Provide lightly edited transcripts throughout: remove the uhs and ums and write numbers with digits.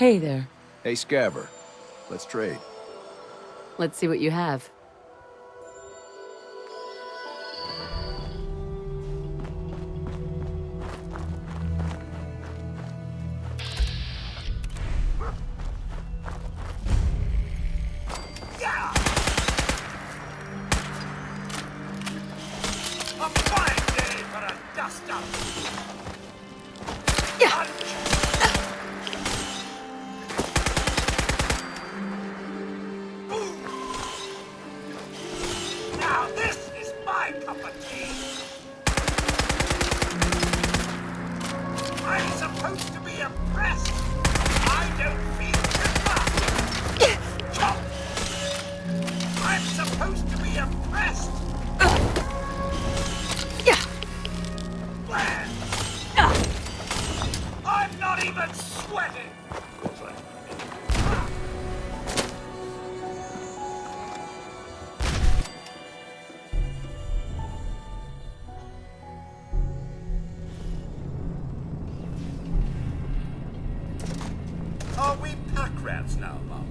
Hey there. Hey, Scaver. Let's trade. Let's see what you have. Are we pack rats now, Mum?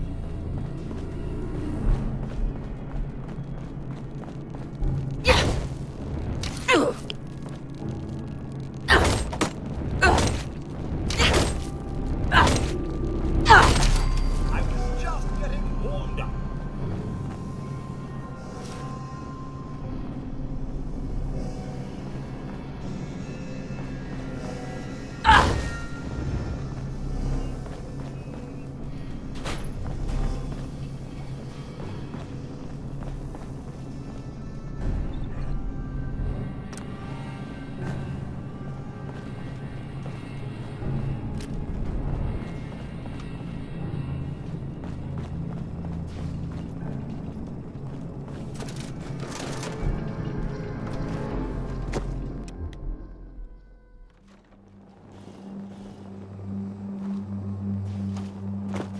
I was just getting warmed up.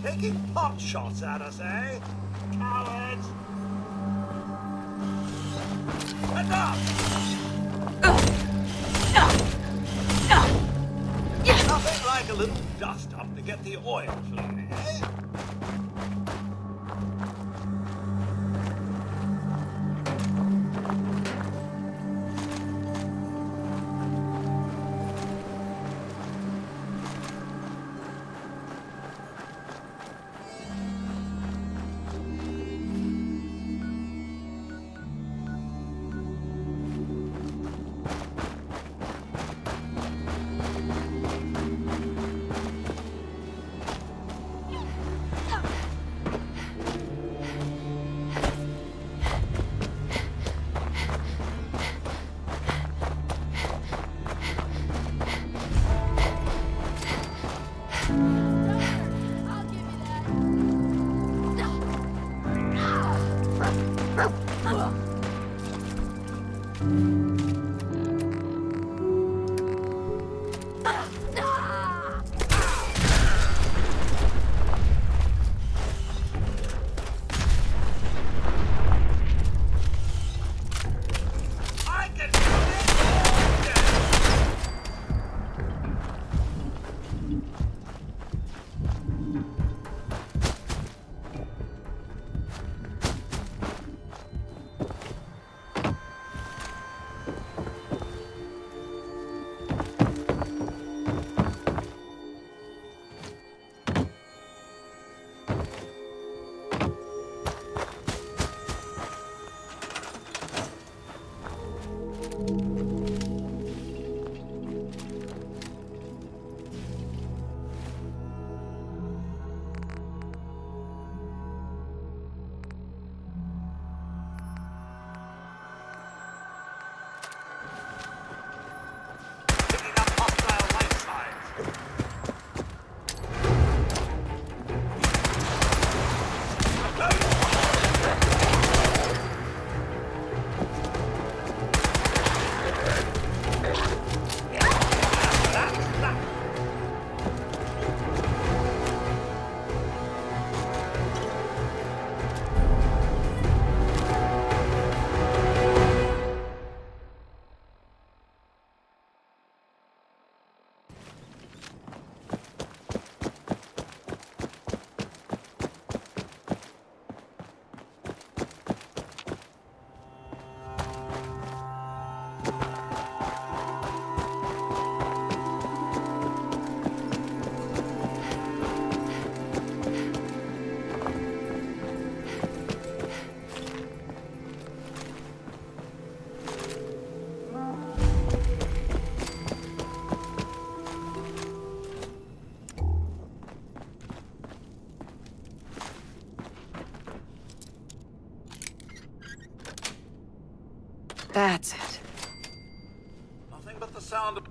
Taking pot shots at us, eh? Cowards! Enough! Nothing like a little dust-up to get the oil flowing, eh? That's it. Nothing but the sound of...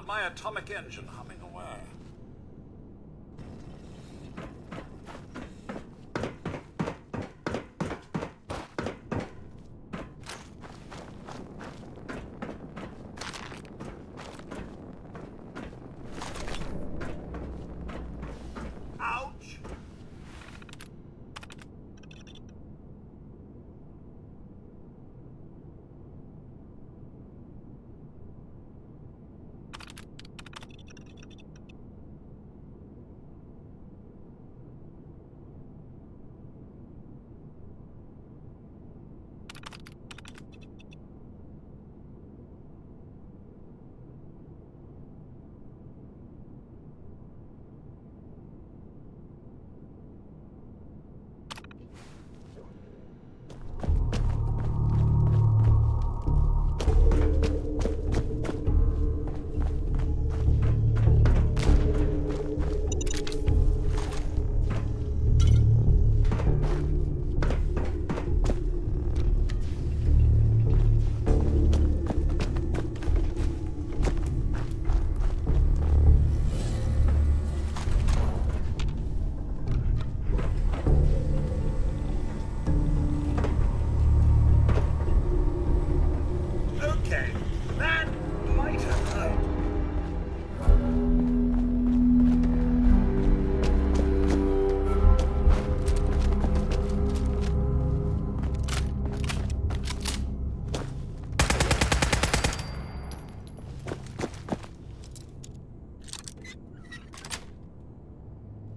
my atomic engine humming away. Ouch!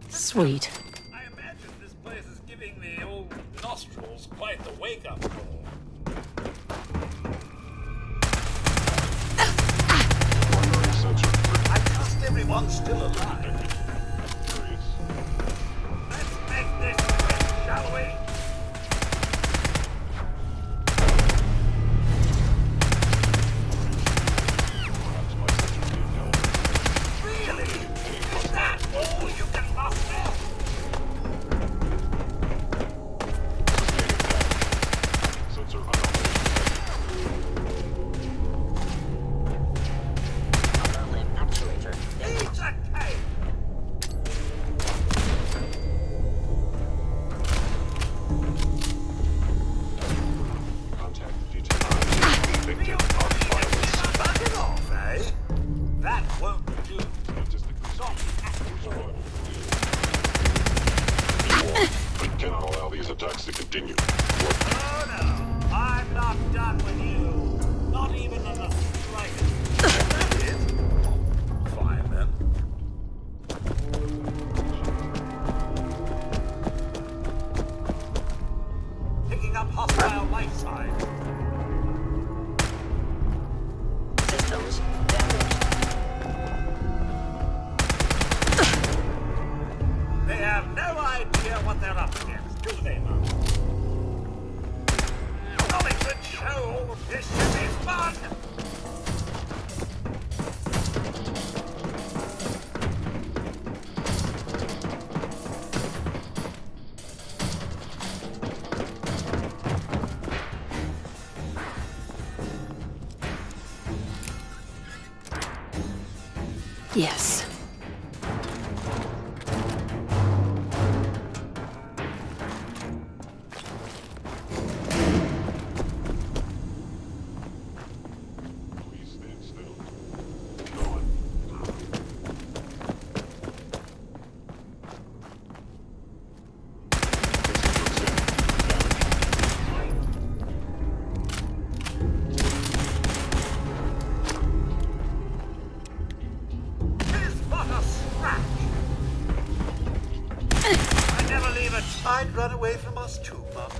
Sweet. I imagine this place is giving the old nostrils quite the wake-up call. I trust everyone's still alive. Let's make this quick, shall we? Really? Is that all you can muster? It's a cave! Back it off, eh? That won't do. Not at all. We cannot allow these attacks to continue. Oh no, I'm not done with you. Not even in the slightest. That is? Fine then. Picking up hostile life signs. Systems damaged. They have no idea what they're up against, do they, Mum? Knowledge and show this ship is fun! Yes. Please stand still. Go on. Tis but a scratch! I never leave it. I'd run away from us too, Mum.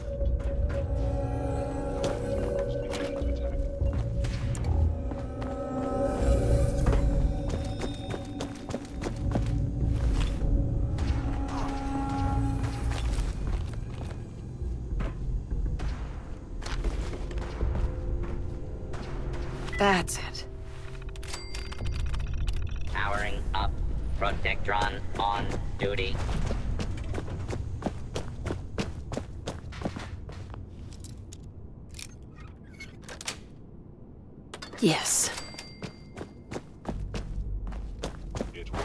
That's it. Powering up. Protectron on duty. Yes. It will.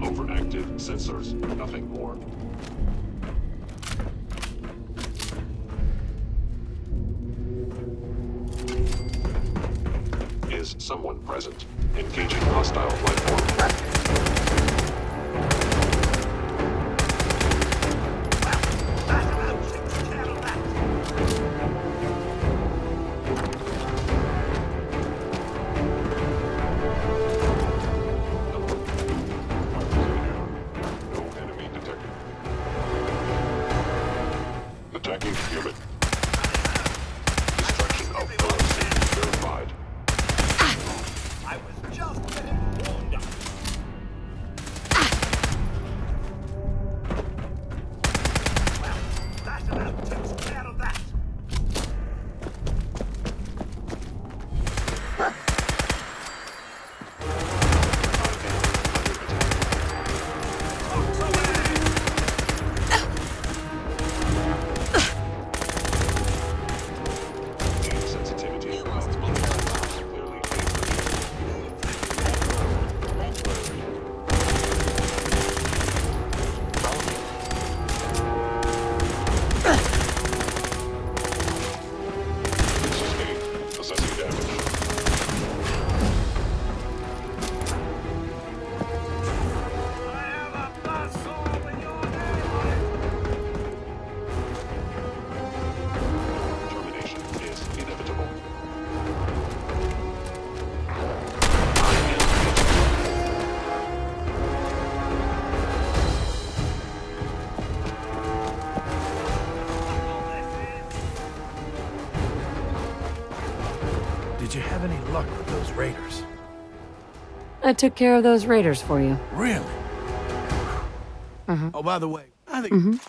Overactive sensors, nothing more. Is someone present? Engaging hostile life form. No enemy detected. Attacking human. Destruction of LOC verified. I was just getting warmed up. Well, that about takes care of that. Box away! Gain sensitivity. You must be the Clearly sustained. Assessing damage. I have a buzzsaw with your name on it. Termination is inevitable. All this is. Did you have any luck with those raiders? I took care of those raiders for you. Really? Oh, by the way, I think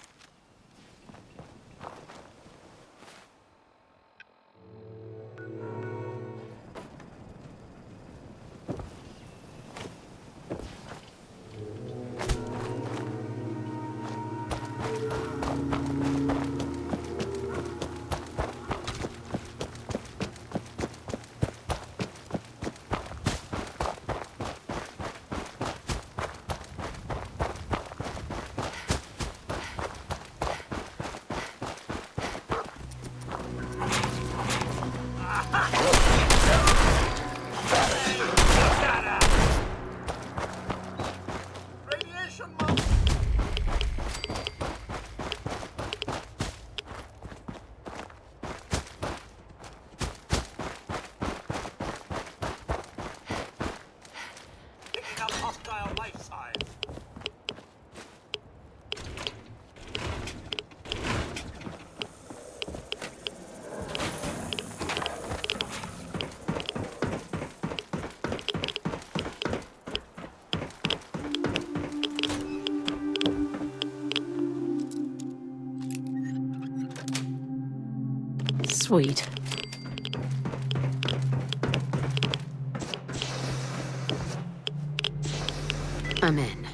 Radiation mode. Picking up hostile life signs. Sweet. I'm in.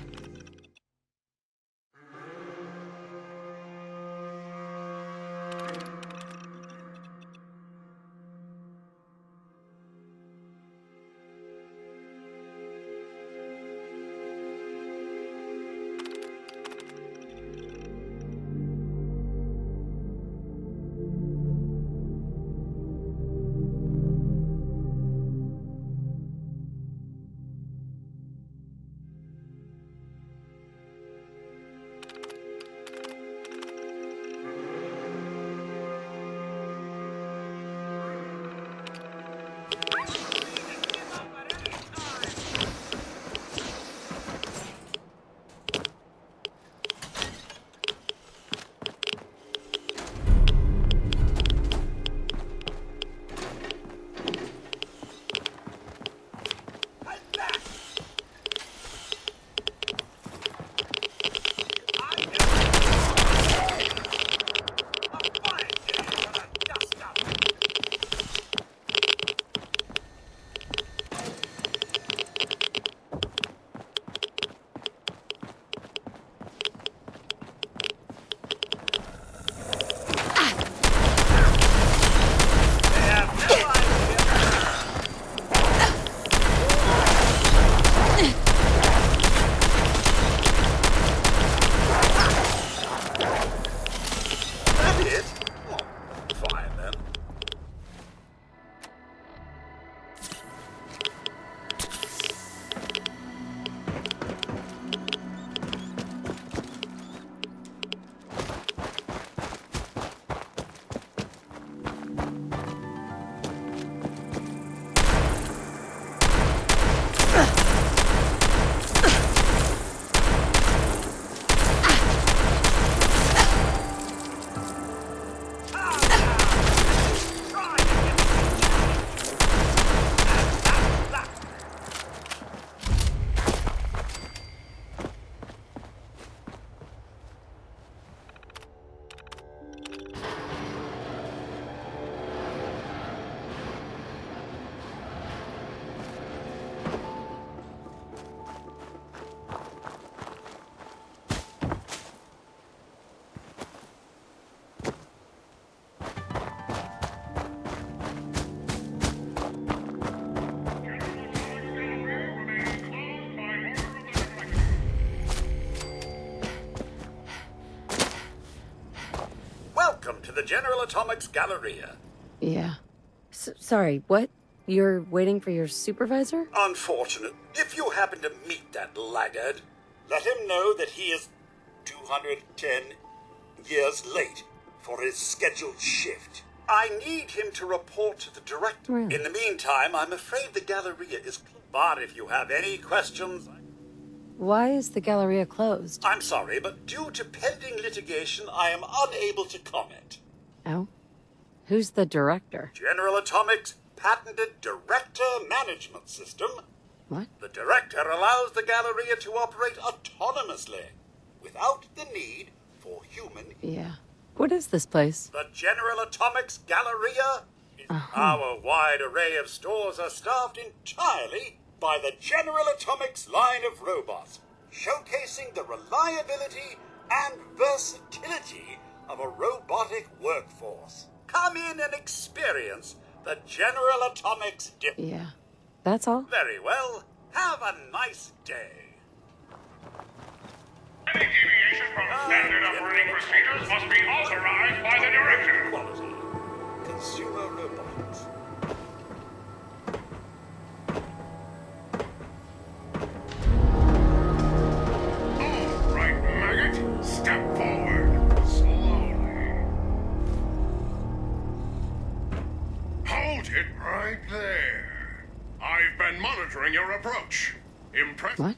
the General Atomics Galleria. Yeah. Sorry, what? You're waiting for your supervisor? Unfortunate. If you happen to meet that laggard, let him know that he is 210 years late for his scheduled shift. I need him to report to the director. Really? In the meantime, I'm afraid the Galleria is closed. But if you have any questions, Why is the Galleria closed? I'm sorry, but due to pending litigation, I am unable to comment. Oh? Who's the director? General Atomics' patented Director Management System. What? The director allows the Galleria to operate autonomously, without the need for human. Yeah. What is this place? The General Atomics Galleria. Our wide array of stores are staffed entirely by the General Atomics line of robots, showcasing the reliability and versatility of a robotic workforce. Come in and experience the General Atomics Yeah. That's all? Very well. Have a nice day. Any deviation from standard operating procedures must be authorized by the director. Quality. Consumer robotics. All right, maggot. Step forward. Slowly. Hold it right there. I've been monitoring your approach. Impressed? What?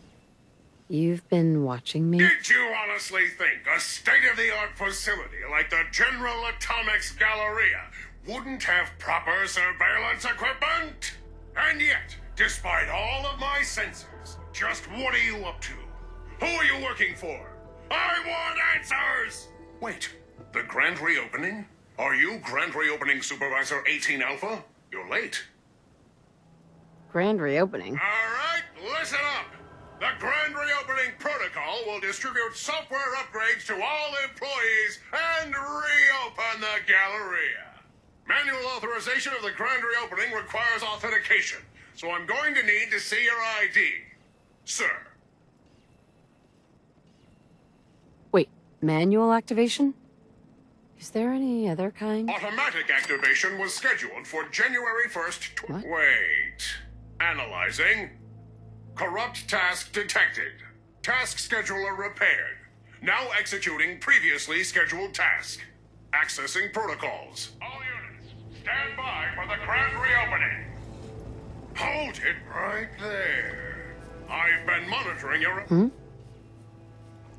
You've been watching me? Did you honestly think a state-of-the-art facility like the General Atomics Galleria wouldn't have proper surveillance equipment? And yet, despite all of my sensors, just what are you up to? Who are you working for? I want answers! Wait, the grand reopening? Are you Grand Reopening Supervisor 18 Alpha? You're late. Grand reopening. All right, listen up. The Grand Reopening Protocol will distribute software upgrades to all employees and reopen the Galleria. Manual authorization of the Grand Reopening requires authentication, so I'm going to need to see your ID. Sir. Wait, manual activation? Is there any other kind? Automatic activation was scheduled for January 1st. What? Wait. Analyzing. Corrupt task detected. Task scheduler repaired. Now executing previously scheduled task. Accessing protocols. All units, stand by for the grand reopening. Hold it right there. I've been monitoring your...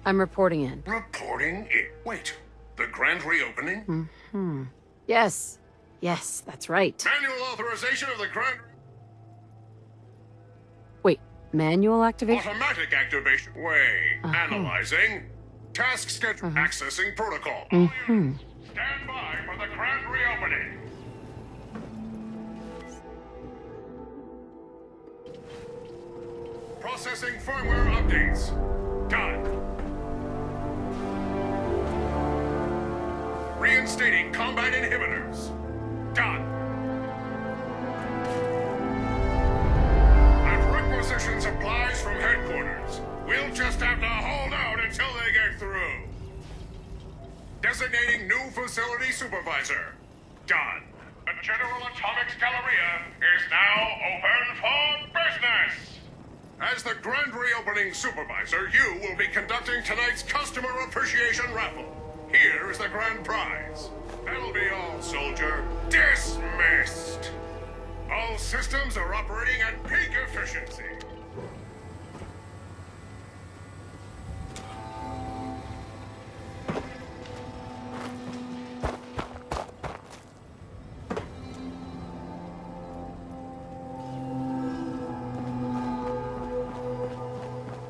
I'm reporting in. Reporting in... Wait, the grand reopening? Yes. Yes, that's right. Manual authorization of the grand... Wait, manual activation? Automatic activation. Wait. Analyzing. Task schedule. Accessing protocol. Stand by for the grand reopening. Processing firmware updates. Done. Reinstating combat inhibitors. Done. I've requisitioned supplies from headquarters. We'll just have to hold out until they get through. Designating new facility supervisor. Done. The General Atomics Galleria is now open for business. As the grand reopening supervisor, you will be conducting tonight's customer appreciation raffle. Here is the grand prize. That'll be all, soldier. Dismissed. All systems are operating at peak efficiency.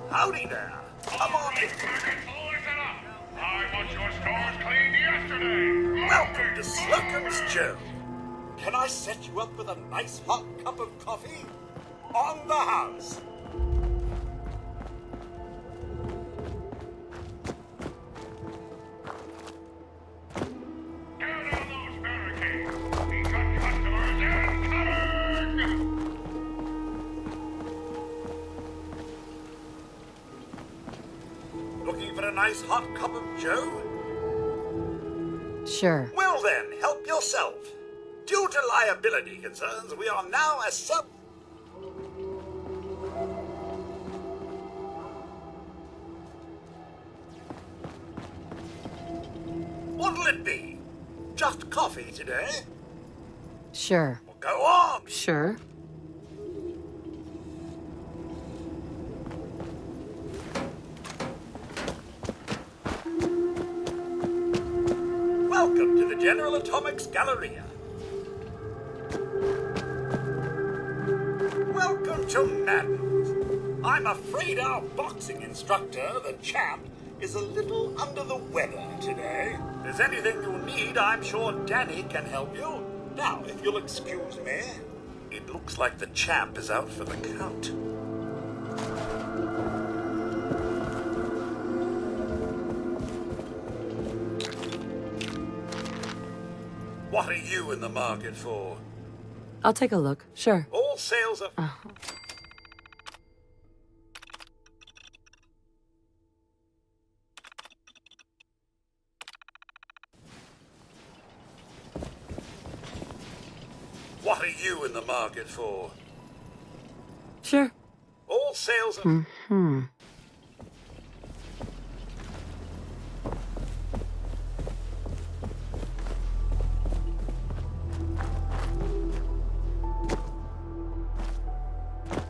Howdy there. Come on in. Listen up. I want your stores cleaned yesterday. Welcome to Slocum's Joe. Can I set you up with a nice hot cup of coffee? On the house. Tear down those barricades. We got customers incoming. Looking for a nice hot cup of Joe? Sure. Well, Well then, help yourself. Due to liability concerns, we are now What'll it be? Just coffee today? Sure. Well, go on. Sure. Welcome to the General Atomics Galleria. Welcome to Madden's. I'm afraid our boxing instructor, the champ, is a little under the weather today. If there's anything you need, I'm sure Danny can help you. Now, if you'll excuse me, it looks like the champ is out for the count. What are you in the market for? I'll take a look. Sure. All sales are... What are you in the market for? Sure. All sales are...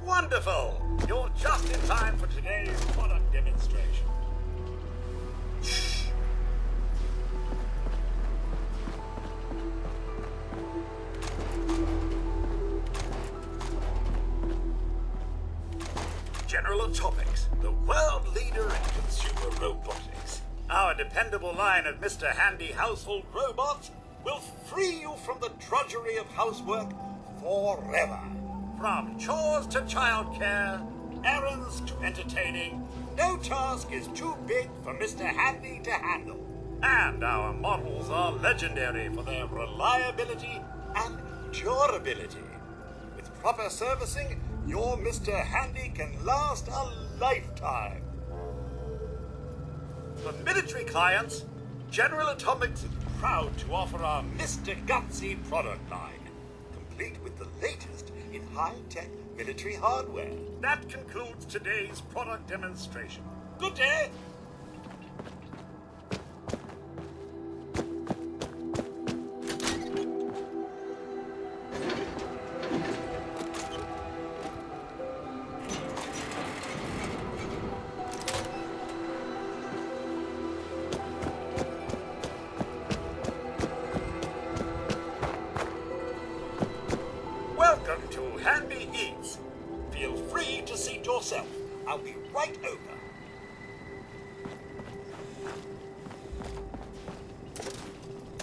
Wonderful! You're just in time for today's product demonstration. Shh. General Atomics, the world leader in consumer robotics. Our dependable line of Mr. Handy household robots will free you from the drudgery of housework forever. From chores to childcare, errands to entertaining, no task is too big for Mr. Handy to handle. And our models are legendary for their reliability and durability. With proper servicing, your Mr. Handy can last a lifetime. For military clients, General Atomics is proud to offer our Mr. Gutsy product line, complete with the latest in high-tech military hardware. That concludes today's product demonstration. Good day! Welcome to Handy Eats. Feel free to seat yourself. I'll be right over.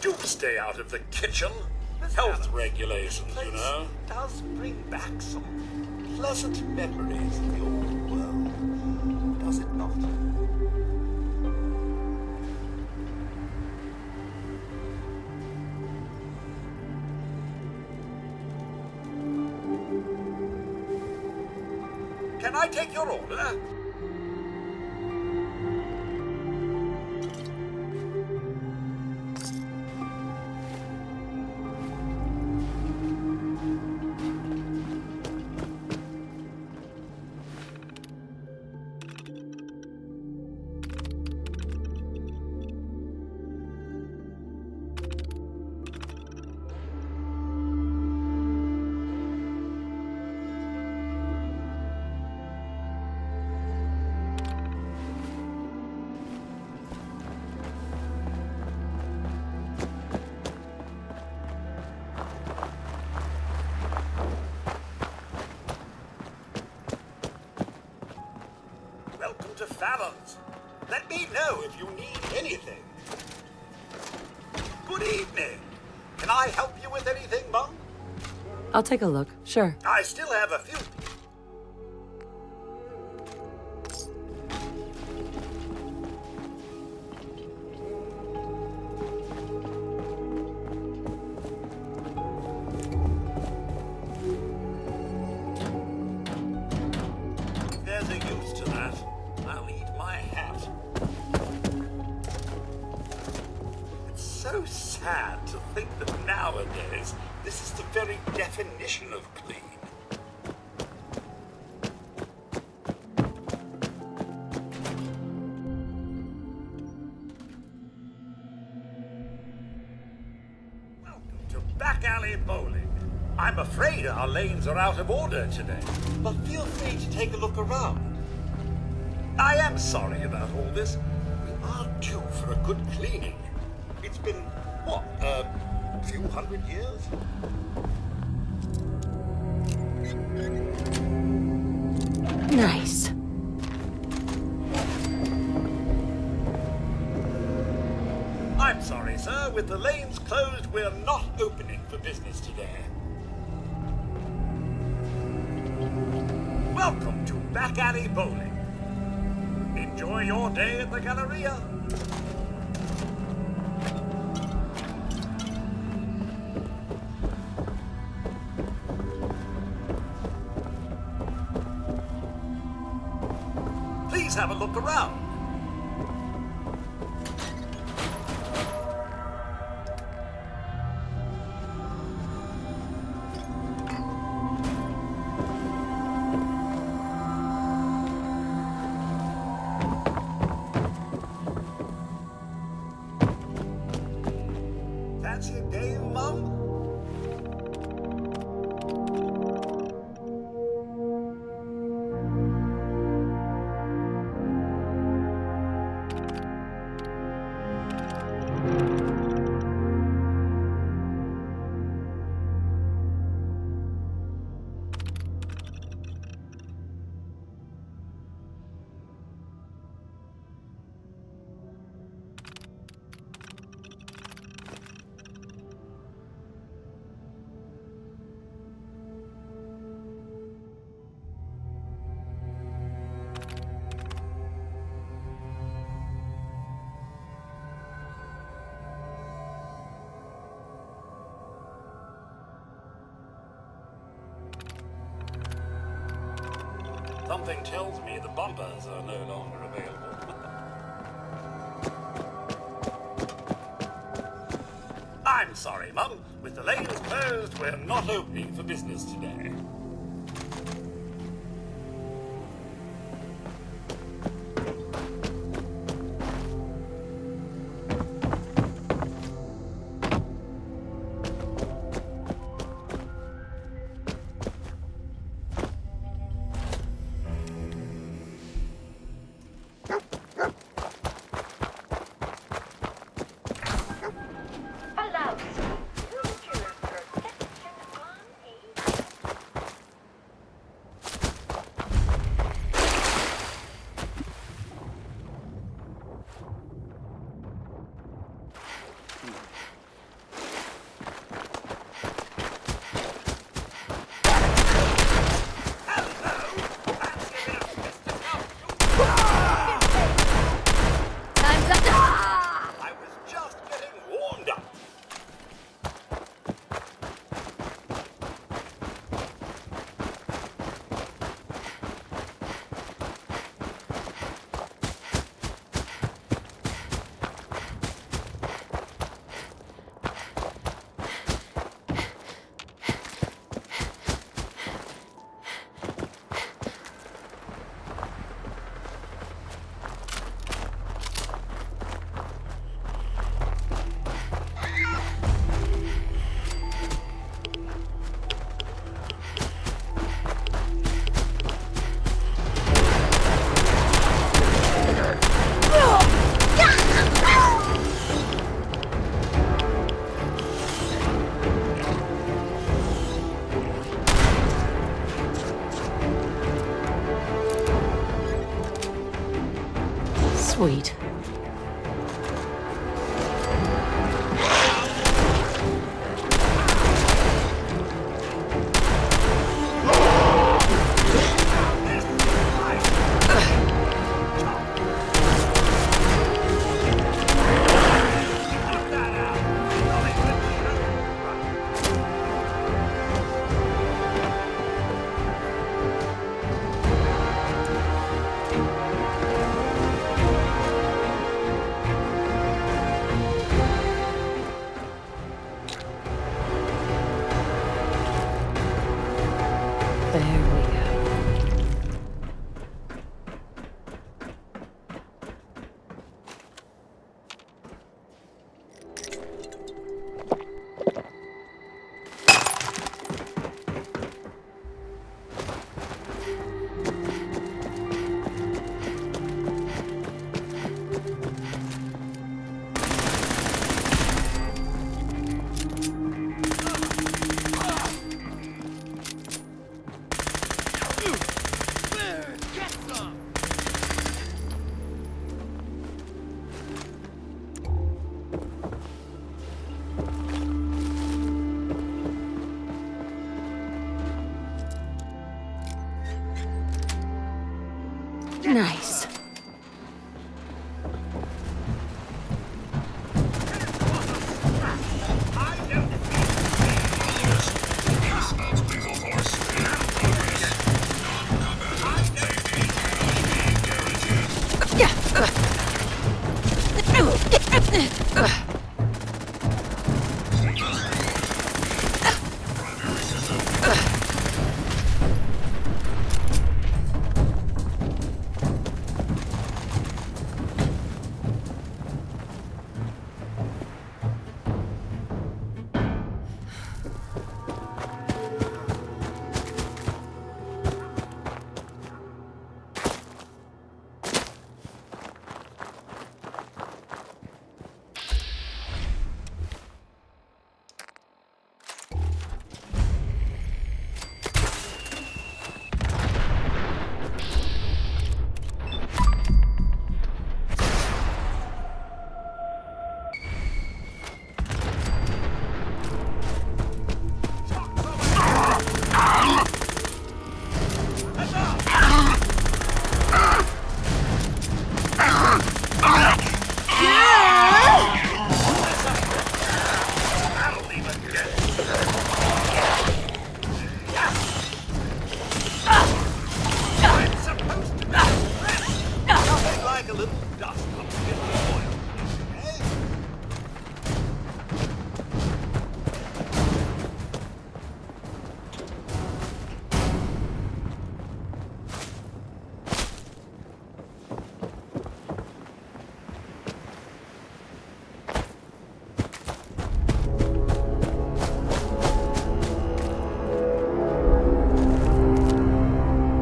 Do stay out of the kitchen. Health regulations, you know. Does bring back some pleasant memories of the old world, does it not? Can I take your order? Welcome to Fallon's. Let me know if you need anything. Good evening. Can I help you with anything, Mum? I'll take a look. Sure. I still have a few. If there's a use to that, I'll eat my hat. It's so sad to definition of clean. Welcome to Back Alley Bowling. I'm afraid our lanes are out of order today, but feel free to take a look around. I am sorry about all this. We are due for a good cleaning. It's been, what, a few hundred years? Nice. I'm sorry, sir. With the lanes closed, we're not opening for business today. Welcome to Back Alley Bowling. Enjoy your day at the Galleria. Please have a look around. Fancy a game, Mum? Something tells me the bumpers are no longer available. I'm sorry, Mum. With the lanes closed, we're not opening for business today. Allows future perfection on a Time's up. Ah! I was just getting warmed up. Sweet. There we go. Nice.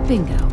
Bingo.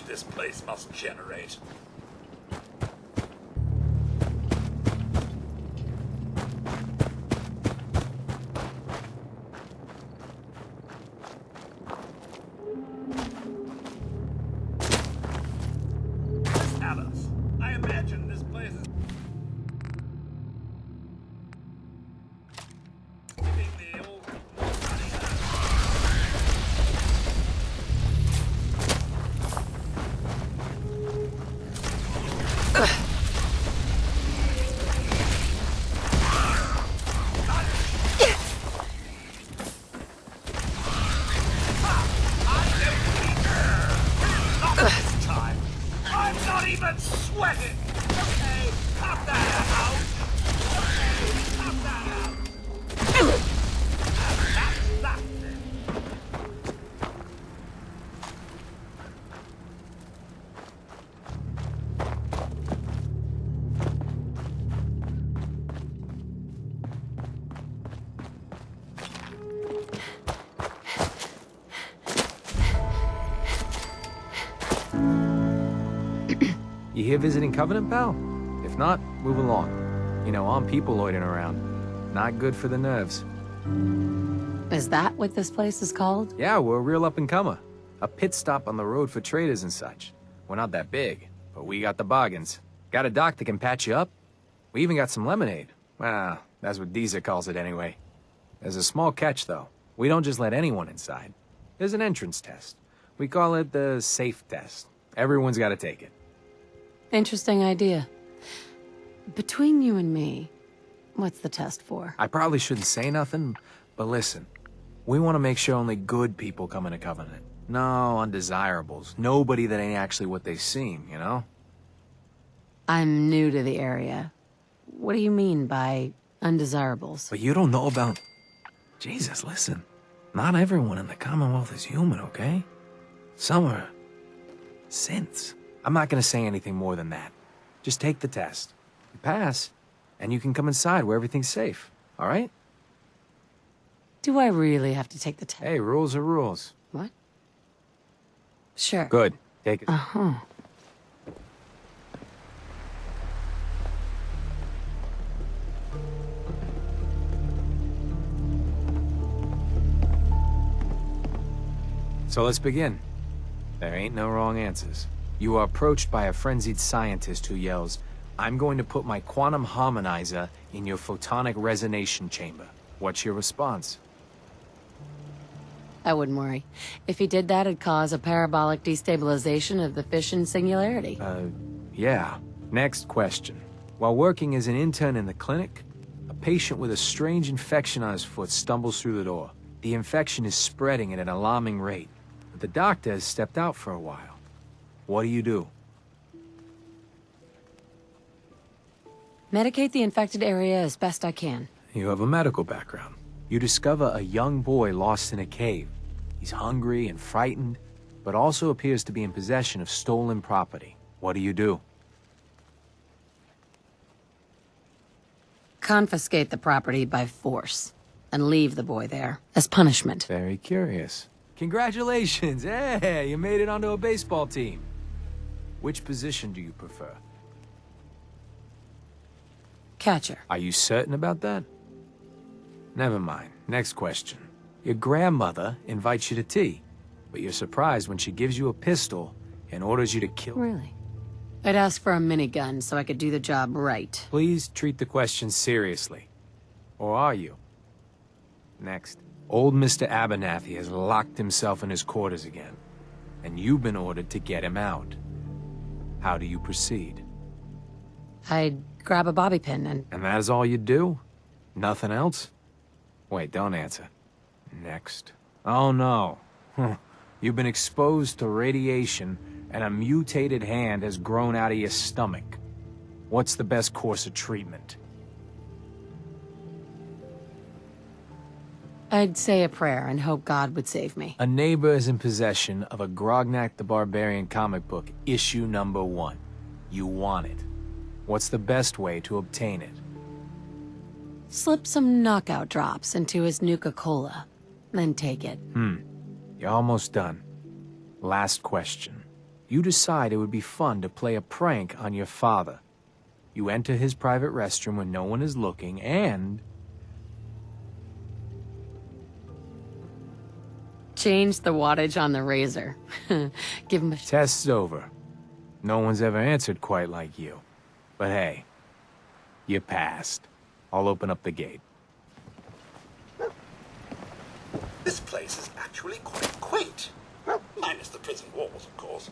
This place must generate. Alice, I imagine this place is giving the old even sweating! Okay, cut that out! Okay, cut that out! That's that then. You here visiting Covenant, pal? If not, move along. You know, armed people loitering around. Not good for the nerves. Is that what this place is called? Yeah, we're a real up-and-comer. A pit stop on the road for traders and such. We're not that big, but we got the bargains. Got a doc that can patch you up. We even got some lemonade. Well, that's what Deezer calls it anyway. There's a small catch, though. We don't just let anyone inside. There's an entrance test. We call it the safe test. Everyone's got to take it. Interesting idea. Between you and me, what's the test for? I probably shouldn't say nothing, but listen. We want to make sure only good people come into Covenant. No undesirables. Nobody that ain't actually what they seem, you know? I'm new to the area. What do you mean by undesirables? But you don't know about... Jesus, listen. Not everyone in the Commonwealth is human, okay? Some are... synths. I'm not gonna say anything more than that. Just take the test. You pass, and you can come inside where everything's safe, all right? Do I really have to take the test? Hey, rules are rules. What? Sure. Good. Take it. Uh-huh. So let's begin. There ain't no wrong answers. You are approached by a frenzied scientist who yells, "I'm going to put my quantum harmonizer in your photonic resonation chamber." What's your response? I wouldn't worry. If he did that, it'd cause a parabolic destabilization of the fission singularity. Yeah. Next question. While working as an intern in the clinic, a patient with a strange infection on his foot stumbles through the door. The infection is spreading at an alarming rate, but the doctor has stepped out for a while. What do you do? Medicate the infected area as best I can. You have a medical background. You discover a young boy lost in a cave. He's hungry and frightened, but also appears to be in possession of stolen property. What do? Confiscate the property by force and leave the boy there as punishment. Very curious. Congratulations! Hey, you made it onto a baseball team. Which position do you prefer? Catcher. Are you certain about that? Never mind. Next question. Your grandmother invites you to tea, but you're surprised when she gives you a pistol and orders you to kill. Really? I'd ask for a minigun so I could do the job right. Please treat the question seriously. Or are you? Next. Old Mr. Abernathy has locked himself in his quarters again, and you've been ordered to get him out. How do you proceed? I'd grab a bobby pin and... And that is all you do? Nothing else? Wait, don't answer. Next. Oh no. You've been exposed to radiation and a mutated hand has grown out of your stomach. What's the best course of treatment? I'd say a prayer and hope God would save me. A neighbor is in possession of a Grognak the Barbarian comic book, issue number 1. You want it. What's the best way to obtain it? Slip some knockout drops into his Nuka-Cola, then take it. You're almost done. Last question. You decide it would be fun to play a prank on your father. You enter his private restroom when no one is looking, and... Change the wattage on the razor. Give him a... Test's over. No one's ever answered quite like you. But hey, you passed. I'll open up the gate. This place is actually quite quaint. Minus the prison walls, of course.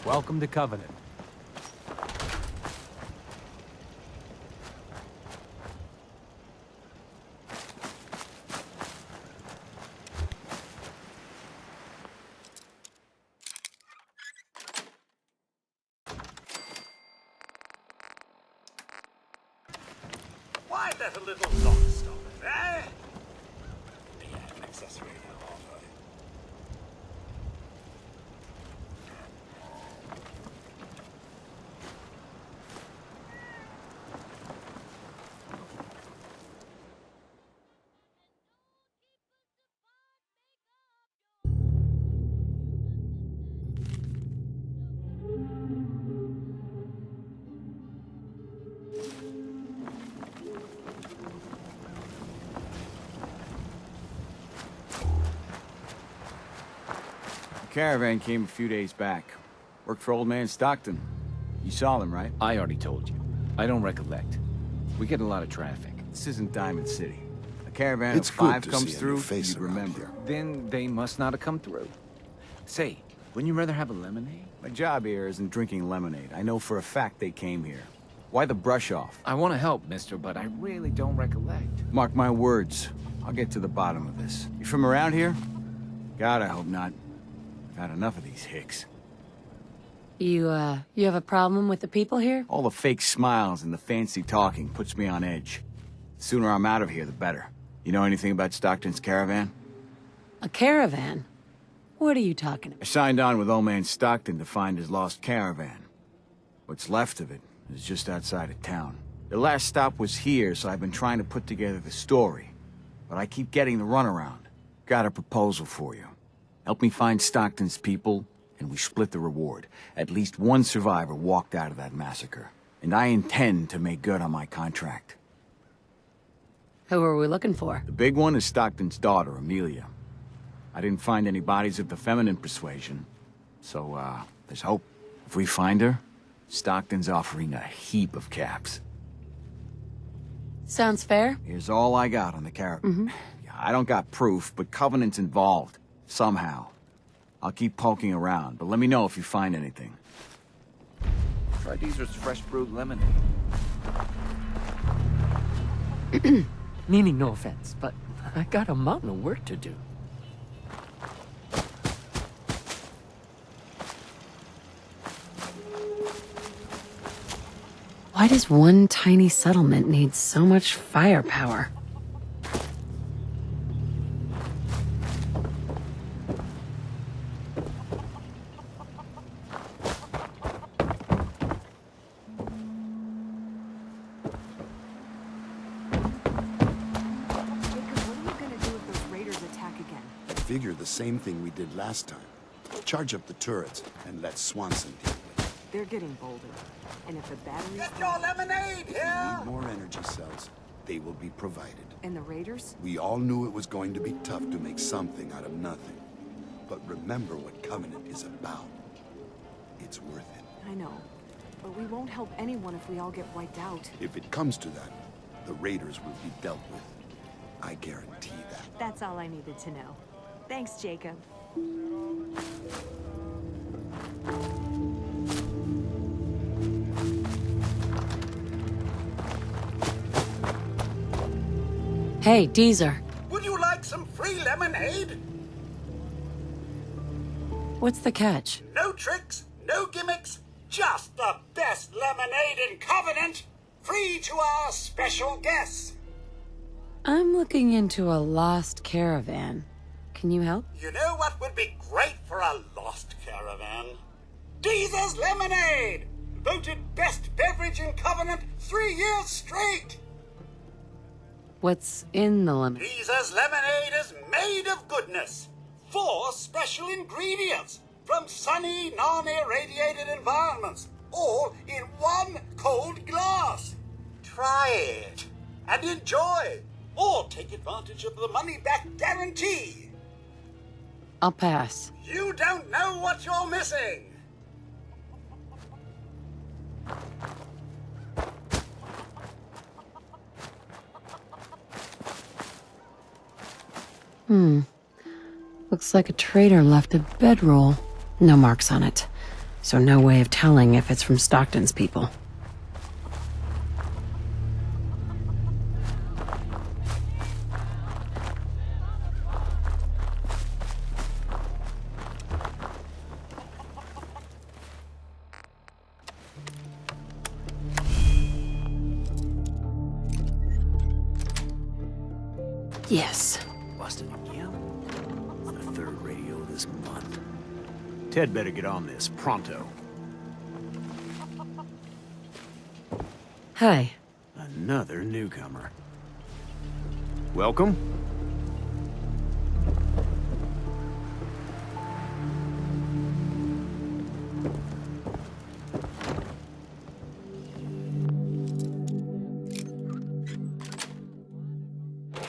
Welcome to Covenant. Why let a little lock stop it, eh? Yeah, an accessory now, aren't I? Caravan came a few days back. Worked for old man Stockton. You saw them, right? I already told you. I don't recollect. We get a lot of traffic. This isn't Diamond City. A caravan It's of good 5 to comes see a new through, face you'd around remember. here. Then they must not have come through. Say, wouldn't you rather have a lemonade? My job here isn't drinking lemonade. I know for a fact they came here. Why the brush off? I want to help, mister, but I really don't recollect. Mark my words. I'll get to the bottom of this. You from around here? God, I hope not. I've had enough of these hicks. You have a problem with the people here? All the fake smiles and the fancy talking puts me on edge. The sooner I'm out of here, the better. You know anything about Stockton's caravan? A caravan? What are you talking I about? signed on with old man Stockton to find his lost caravan. What's left of it is just outside of town. The last stop was here, so I've been trying to put together the story. But I keep getting the runaround. Got a proposal for you. Help me find Stockton's people, and we split the reward. At least one survivor walked out of that massacre. And I intend to make good on my contract. Who are we looking for? The big one is Stockton's daughter, Amelia. I didn't find any bodies of the feminine persuasion. So, there's hope. If we find her, Stockton's offering a heap of caps. Sounds fair. Here's all I got on the Yeah, I don't got proof, but Covenant's involved. Somehow. I'll keep poking around, but let me know if you find anything. Try Deezer's fresh brewed lemonade. Meaning no offense, but I got a mountain of work to do. Why does one tiny settlement need so much firepower? Figure the same thing we did last time. Charge up the turrets and let Swanson deal with it. They're getting bolder. And if the batteries... Get your lemonade here! We need more energy cells. They will be provided. And the raiders? We all knew it was going to be tough to make something out of nothing. But remember what Covenant is about. It's worth it. I know. But we won't help anyone if we all get wiped out. If it comes to that, the raiders will be dealt with. I guarantee that. That's all I needed to know. Thanks, Jacob. Hey, Deezer. Would you like some free lemonade? What's the catch? No tricks, no gimmicks, just the best lemonade in Covenant, free to our special guests. I'm looking into a lost caravan. Can you help? You know what would be great for a lost caravan? Deezer's Lemonade! Voted best beverage in Covenant 3 years straight! What's in the lemon? Deezer's Lemonade is made of goodness. 4 special ingredients from sunny, non-irradiated environments, all in one cold glass. Try it and enjoy, or take advantage of the money-back guarantee. I'll pass. You don't know what you're missing. Looks like a trader left a bedroll. No marks on it, so no way of telling if it's from Stockton's people. Yes. Busted again? On the 3rd radio this month. Ted better get on this, pronto. Hi. Another newcomer. Welcome.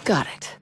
Got it.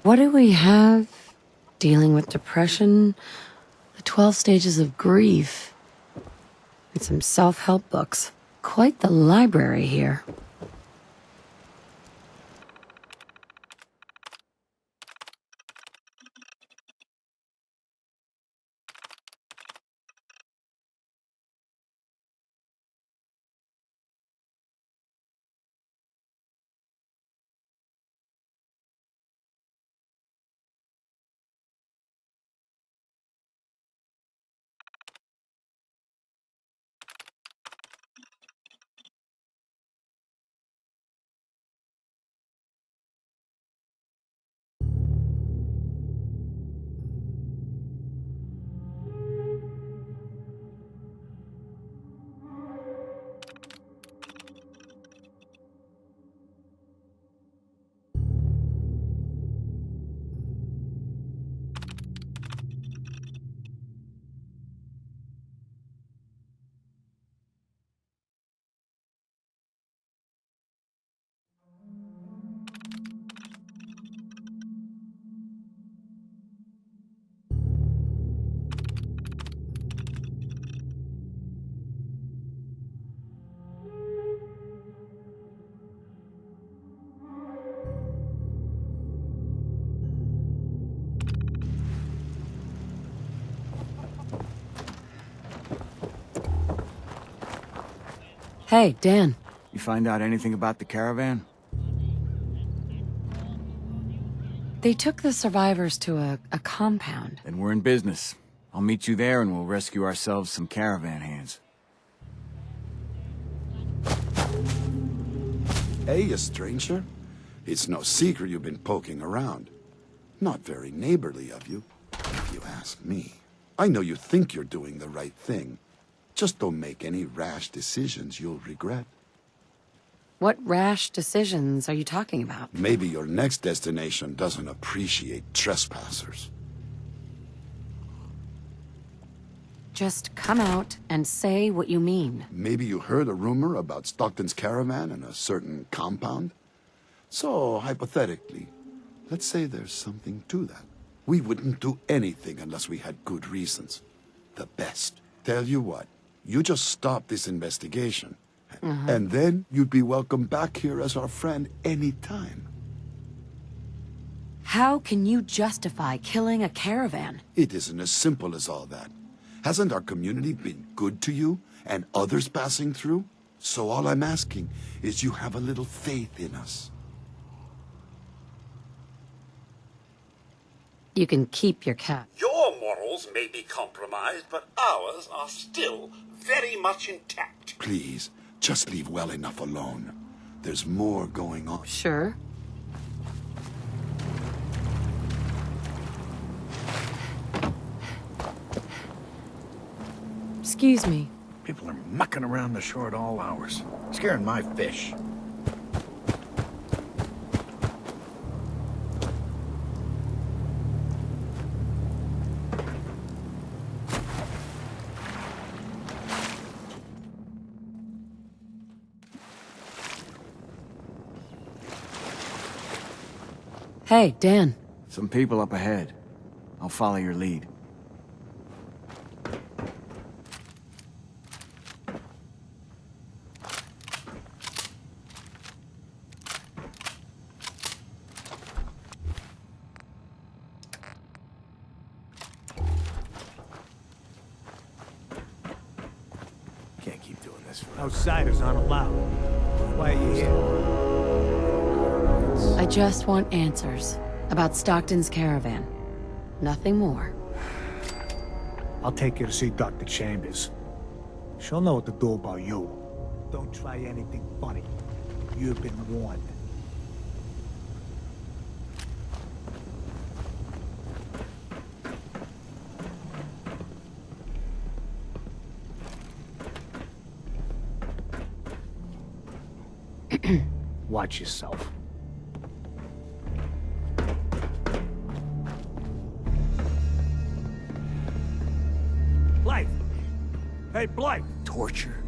What do we have? Dealing with depression, the 12 stages of grief, and some self-help books. Quite the library here. Hey, Dan. You find out anything about the caravan? They took the survivors to a compound. Then we're in business. I'll meet you there and we'll rescue ourselves some caravan hands. Hey, a stranger. It's no secret you've been poking around. Not very neighborly of you, if you ask me. I know you think you're doing the right thing. Just don't make any rash decisions you'll regret. What rash decisions are you talking about? Maybe your next destination doesn't appreciate trespassers. Just come out and say what you mean. Maybe you heard a rumor about Stockton's caravan in a certain compound? So, hypothetically, let's say there's something to that. We wouldn't do anything unless we had good reasons. The best. Tell you what, you just stop this investigation. And then you'd be welcome back here as our friend anytime. How can you justify killing a caravan? It isn't as simple as all that. Hasn't our community been good to you and others passing through? So all I'm asking is you have a little faith in us. You can keep your cat. Your morals may be compromised, but ours are still very much intact. Please, just leave well enough alone. There's more going on. Sure. Excuse me. People are mucking around the shore at all hours, scaring my fish. Hey, Dan. Some people up ahead. I'll follow your lead. Can't keep doing this. Outsiders aren't allowed. Why are you here? I just want answers about Stockton's caravan. Nothing more. I'll take you to see Dr. Chambers. She'll know what to do about you. Don't try anything funny. You've been warned. Watch yourself. Blythe! Hey, Blythe! Torture.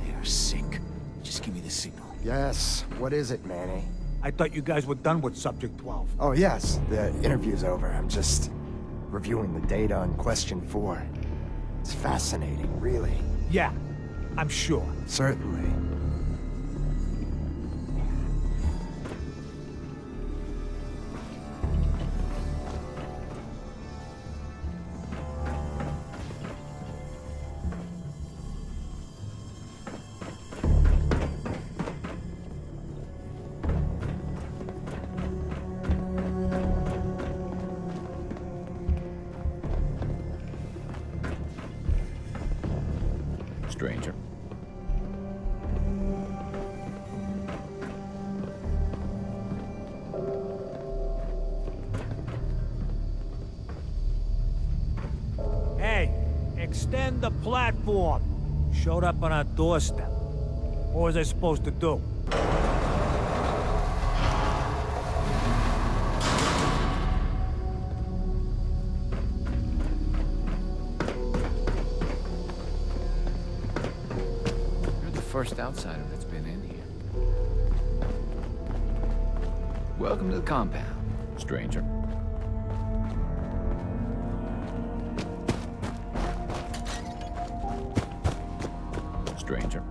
They are sick. Just give me the signal. Yes. What is it, Manny? I thought you guys were done with Subject 12. Oh, yes. The interview's over. I'm just reviewing the data on Question 4. It's fascinating, really. Yeah, I'm sure. Certainly. Stranger. Hey, extend the platform. Showed up on our doorstep. What was I supposed to do? First outsider that's been in here. Welcome to the compound, stranger. Stranger.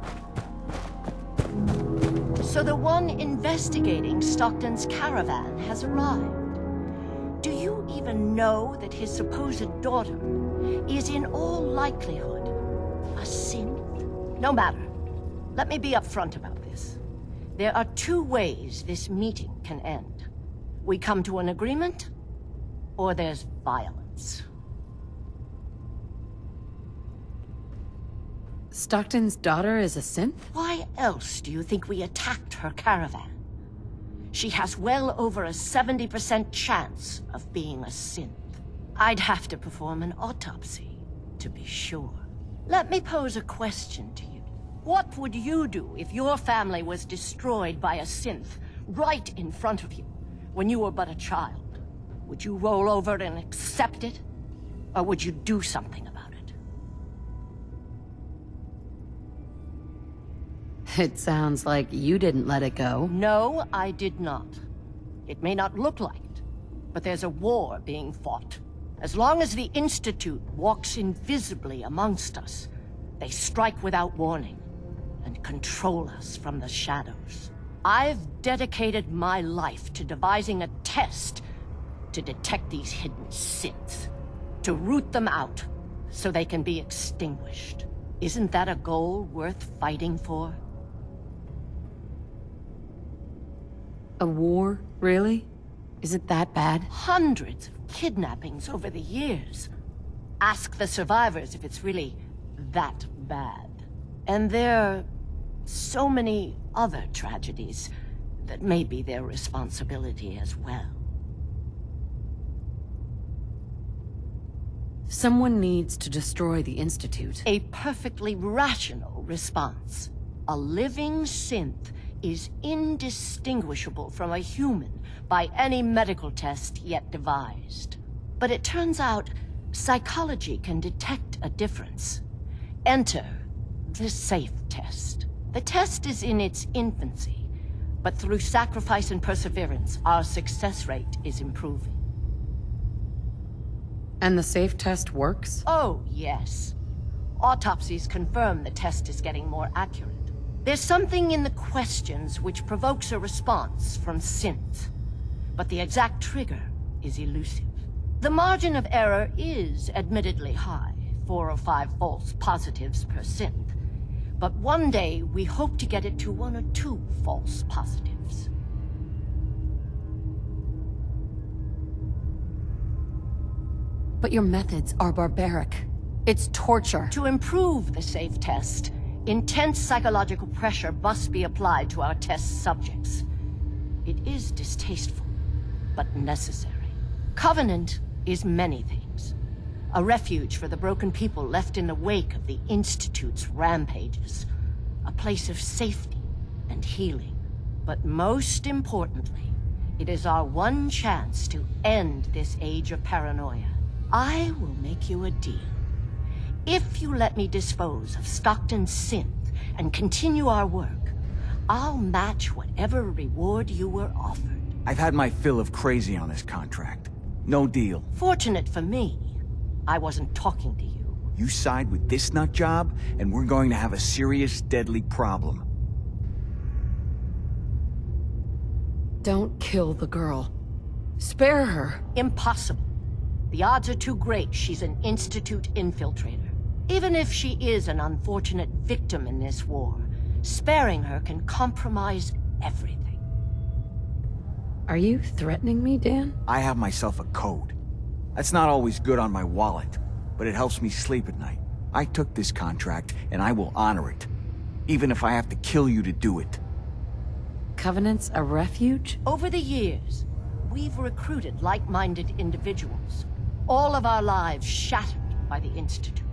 So the one investigating Stockton's caravan has arrived. Do you even know that his supposed daughter is in all likelihood a synth? No matter. Let me be upfront about this. There are two ways this meeting can end. We come to an agreement, or there's violence. Stockton's daughter is a synth? Why else do you think we attacked her caravan? She has well over a 70% chance of being a synth. I'd have to perform an autopsy to be sure. Let me pose a question to you. What would you do if your family was destroyed by a synth right in front of you when you were but a child? Would you roll over and accept it? Or would you do something about it? It sounds like you didn't let it go. No, I did not. It may not look like it, but there's a war being fought. As long as the Institute walks invisibly amongst us, they strike without warning and control us from the shadows. I've dedicated my life to devising a test to detect these hidden synths, to root them out so they can be extinguished. Isn't that a goal worth fighting for? A war, really? Is it that bad? Hundreds of kidnappings over the years. Ask the survivors if it's really that bad. And there are so many other tragedies that may be their responsibility as well. Someone needs to destroy the Institute. A perfectly rational response. A living synth is indistinguishable from a human by any medical test yet devised. But it turns out psychology can detect a difference. Enter the SAFE test. The test is in its infancy, but through sacrifice and perseverance, our success rate is improving. And the SAFE test works? Oh, yes. Autopsies confirm the test is getting more accurate. There's something in the questions which provokes a response from synths, but the exact trigger is elusive. The margin of error is admittedly high, 4 or 5 false positives per synth, but one day we hope to get it to 1 or 2 false positives. But your methods are barbaric. It's torture. To improve the SAFE test, intense psychological pressure must be applied to our test subjects. It is distasteful, but necessary. Covenant is many things. A refuge for the broken people left in the wake of the Institute's rampages. A place of safety and healing. But most importantly, it is our one chance to end this age of paranoia. I will make you a deal. If you let me dispose of Stockton's synth and continue our work, I'll match whatever reward you were offered. I've had my fill of crazy on this contract. No deal. Fortunate for me, I wasn't talking to you. You side with this nut job, and we're going to have a serious, deadly problem. Don't kill the girl. Spare her. Impossible. The odds are too great she's an Institute infiltrator. Even if she is an unfortunate victim in this war, sparing her can compromise everything. Are you threatening me, Dan? I have myself a code. That's not always good on my wallet, but it helps me sleep at night. I took this contract, and I will honor it. Even if I have to kill you to do it. Covenant's a refuge? Over the years, we've recruited like-minded individuals. All of our lives shattered by the Institute.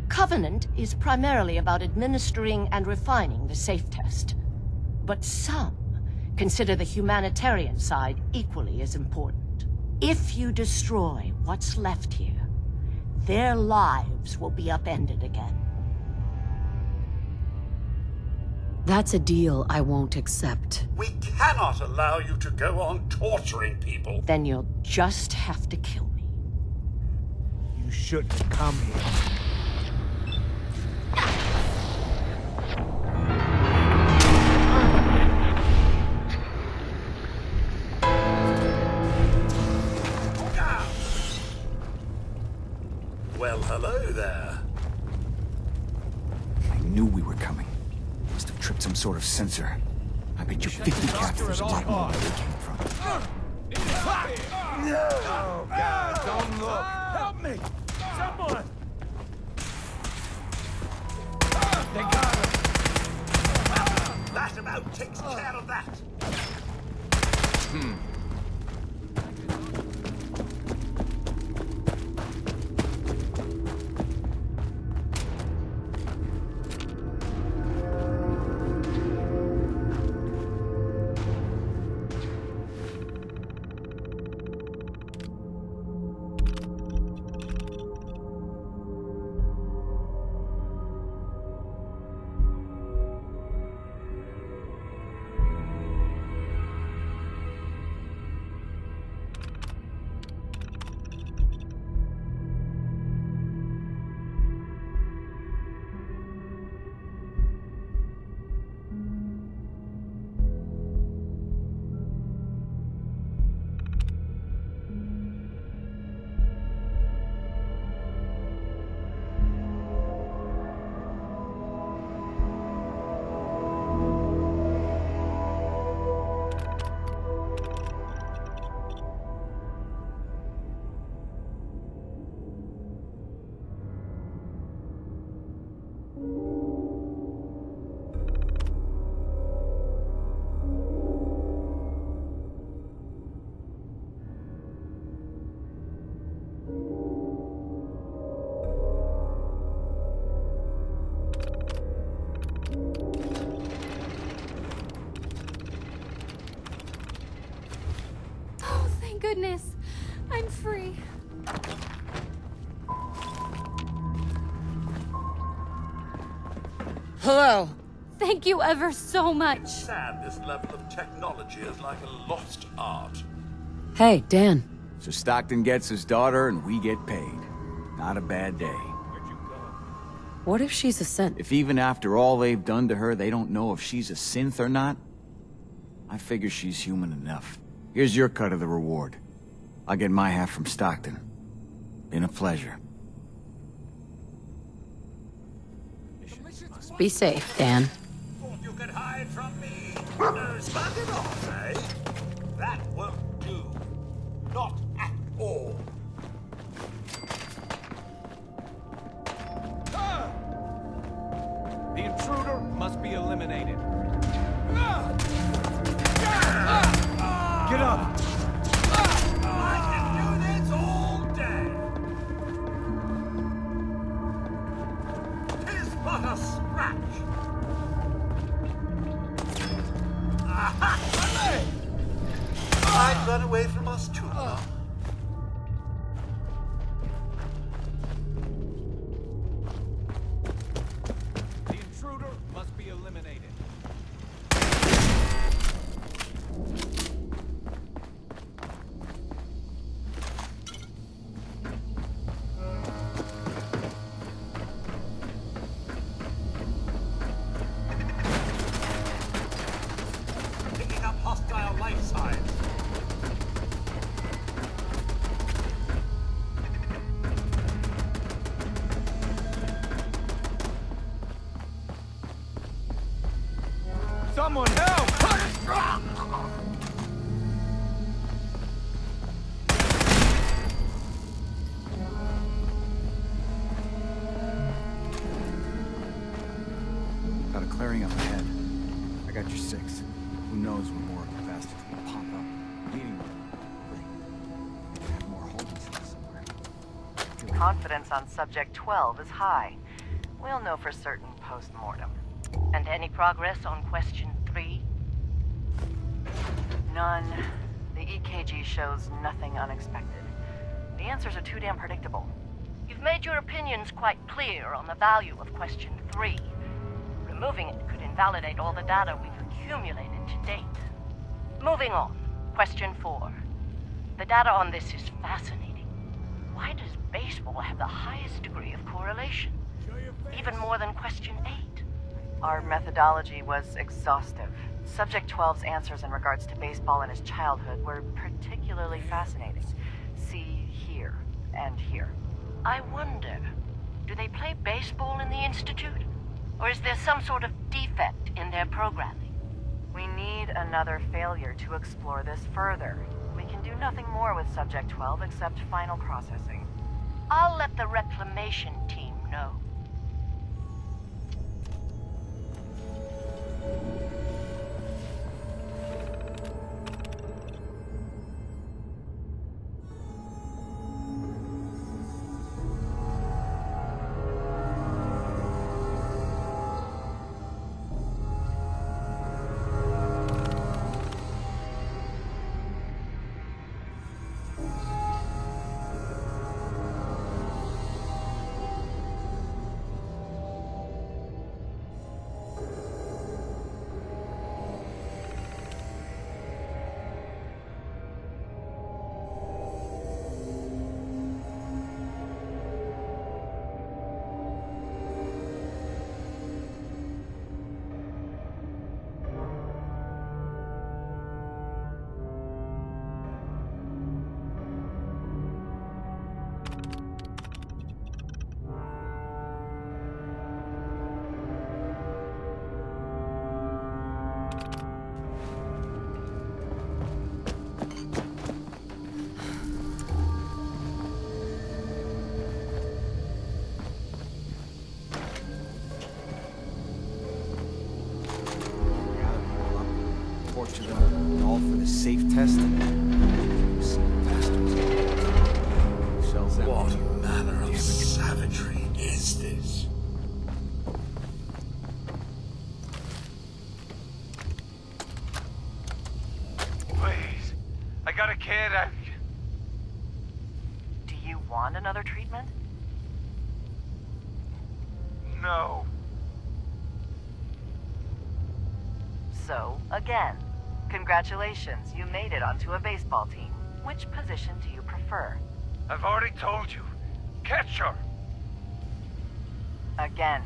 Covenant is primarily about administering and refining the safe test. But some consider the humanitarian side equally as important. If you destroy what's left here, their lives will be upended again. That's a deal I won't accept. We cannot allow you to go on torturing people. Then you'll just have to kill me. You shouldn't come here. Well, hello there. I knew we were coming. Must have tripped some sort of sensor. I bet you 50 cats there's a lot more where they came from. Oh, God, don't look. Help me! Someone! They got him. That about takes care of that. Goodness, I'm free. Hello. Thank you ever so much. Sad this level of technology is like a lost art. Hey, Dan. So Stockton gets his daughter, and we get paid. Not a bad day. What if she's a synth? If even after all they've done to her, they don't know if she's a synth or not, I figure she's human enough. Here's your cut of the reward. I'll get my half from Stockton. Been a pleasure. Be safe, Dan. Thought you could hide from me? Smack it off, eh? That won't do. Not at all. The intruder must be eliminated. Get up! I can do this all day. 'Tis but a scratch. Aha! I'd run away from us too, Mom. The intruder must be eliminated. Someone help! Got a clearing up ahead. I got your 6. Who knows when more of the bastards will pop up. Meeting with them. Great. Have more holding cells somewhere. Confidence on Subject 12 is high. We'll know for certain post-mortem. And any progress on question 3? None. The EKG shows nothing unexpected. The answers are too damn predictable. You've made your opinions quite clear on the value of question 3. Removing it could invalidate all the data we've accumulated to date. Moving on. Question 4. The data on this is fascinating. Why does baseball have the highest degree of correlation? Even more than question 8. Our methodology was exhaustive. Subject 12's answers in regards to baseball in his childhood were particularly fascinating. See here and here. I wonder, do they play baseball in the Institute? Or is there some sort of defect in their programming? We need another failure to explore this further. We can do nothing more with Subject 12 except final processing. I'll let the reclamation team know. To them, all for the safe test. Cells out. What manner of savagery is this? Please. I got a kid. Do you want another treatment? No. So, again, congratulations, you made it onto a baseball team. Which position do you prefer? I've already told you. Catcher. Again,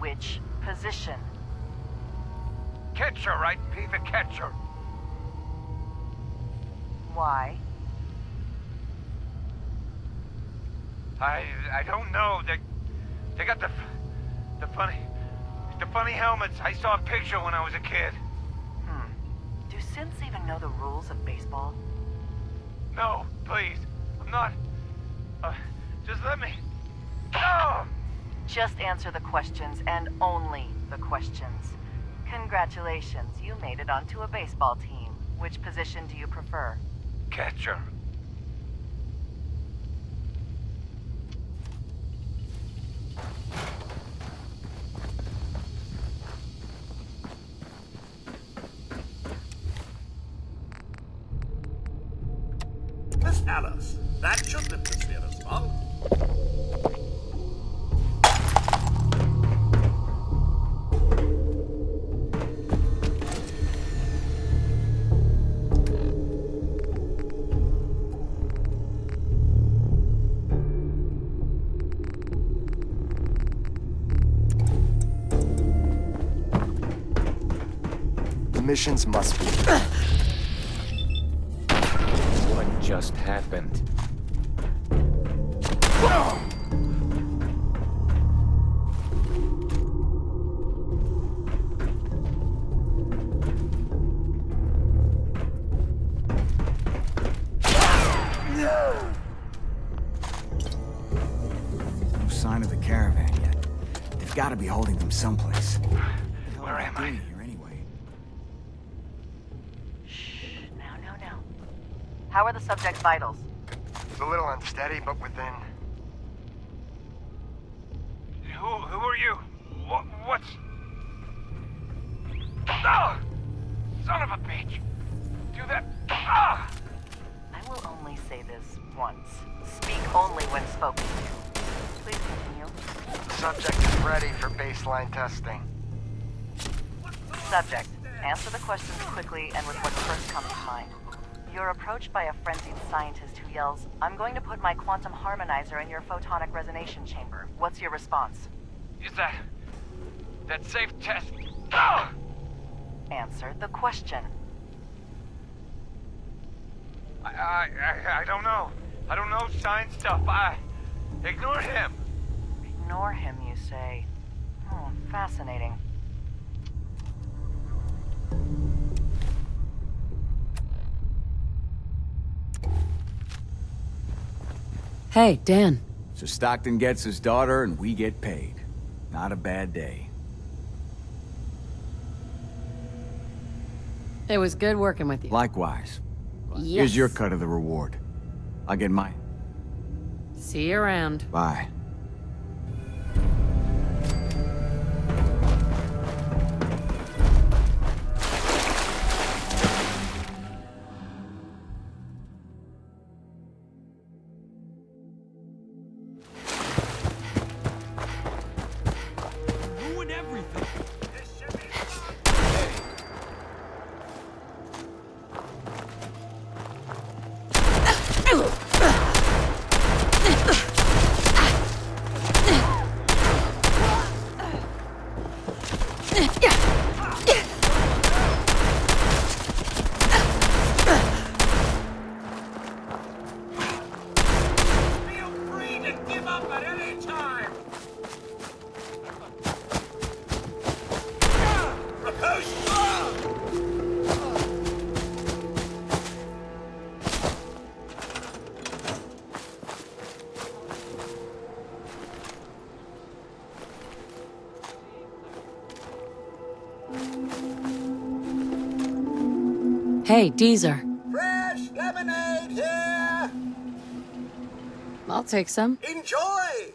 which position? Catcher, right? Be the catcher. Why? I don't know. They got the funny helmets. I saw a picture when I was a kid. Do synths even know the rules of baseball? No, please. I'm not... just let me... No! Just answer the questions, and only the questions. Congratulations, you made it onto a baseball team. Which position do you prefer? Catcher. Miss Alice, that shouldn't have conspired us long. The missions must be... What just happened? No sign of the caravan yet. They've got to be holding them someplace. Where am I? Here anyway. No. How are the subject's vitals? It's a little unsteady, but within. Who are you? What's... Ah! Son of a bitch! Do that... Ah! I will only say this once. Speak only when spoken to. Please continue. Subject is ready for baseline testing. Subject, answer the questions quickly and with what first comes to mind. You're approached by a frenzied scientist who yells, "I'm going to put my quantum harmonizer in your photonic resonation chamber." What's your response? Is that safe test? Ah! Answer the question. I don't know. I don't know science stuff. Ignore him. Ignore him, you say. Fascinating. Hey, Dan. So Stockton gets his daughter and we get paid. Not a bad day. It was good working with you. Likewise. Yes. Here's your cut of the reward. I'll get mine. See you around. Bye. Hey, Deezer. Fresh lemonade here! I'll take some. Enjoy!